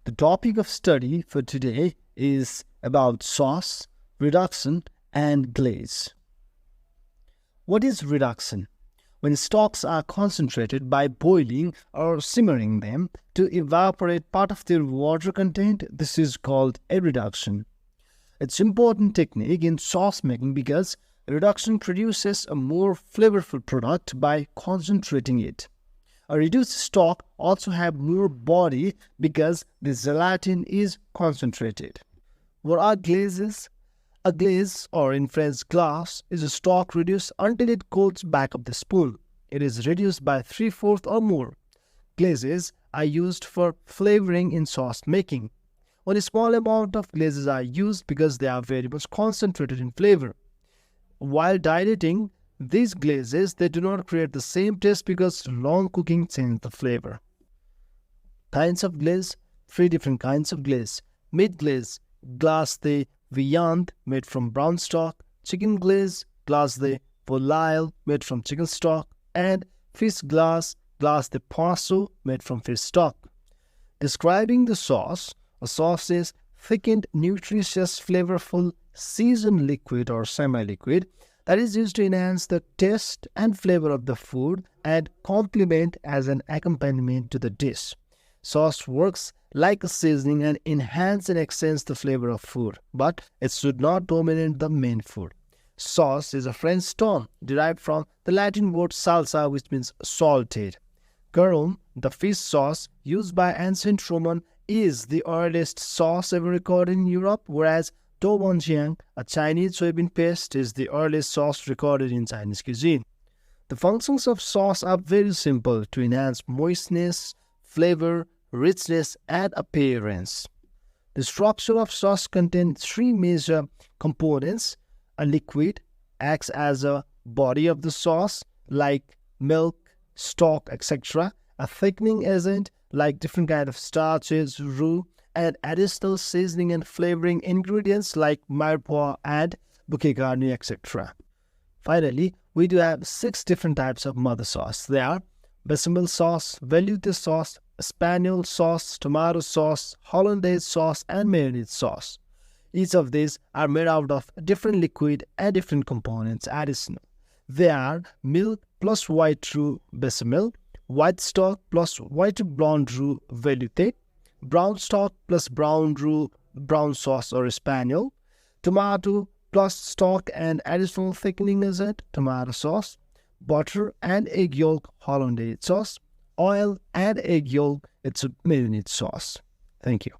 The topic of study for today is about sauce, reduction, and glaze. What is reduction? When stocks are concentrated by boiling or simmering them to evaporate part of their water content, this is called a reduction. It's an important technique in sauce making because reduction produces a more flavorful product by concentrating it. A reduced stock also have more body because the gelatin is concentrated. What are glazes? A glaze, or in French glace, is a stock reduced until it coats back of the spoon. It is reduced by 3/4 or more. Glazes are used for flavoring in sauce making. Only a small amount of glazes are used because they are very much concentrated in flavor. While diluting these glazes, they do not create the same taste because long cooking changes the flavor. Kinds of glaze: 3 different kinds of glaze. Meat glaze, glace de viande, made from brown stock; chicken glaze, glace de volaille, made from chicken stock; and fish glace, glace de poisson, made from fish stock. Describing the sauce: a sauce is thickened, nutritious, flavorful, seasoned liquid or semi-liquid that is used to enhance the taste and flavor of the food and complement as an accompaniment to the dish. Sauce works like a seasoning and enhance and extends the flavor of food, but it should not dominate the main food. Sauce is a French term derived from the Latin word salsa, which means salted. Garum, the fish sauce used by ancient Roman, is the earliest sauce ever recorded in Europe, whereas doubanjiang, a Chinese soybean paste, is the earliest sauce recorded in Chinese cuisine. The functions of sauce are very simple: to enhance moistness, flavor, richness, and appearance. The structure of sauce contains 3 major components. A liquid acts as a body of the sauce, like milk, stock, etc. A thickening agent, like different kind of starches, roux, and additional seasoning and flavoring ingredients like mirepoix and bouquet garni, etc. Finally, we do have 6 different types of mother sauce. They are bechamel sauce, velouté sauce, espagnole sauce, tomato sauce, hollandaise sauce, and mayonnaise sauce. Each of these are made out of different liquid and different components additional. They are milk plus white roux bechamel, white stock plus white blonde roux velouté, brown stock plus brown roux brown sauce or espagnole, tomato plus stock and additional thickening agent tomato sauce, butter and egg yolk hollandaise sauce, oil and egg yolk, it's a mayonnaise sauce. Thank you.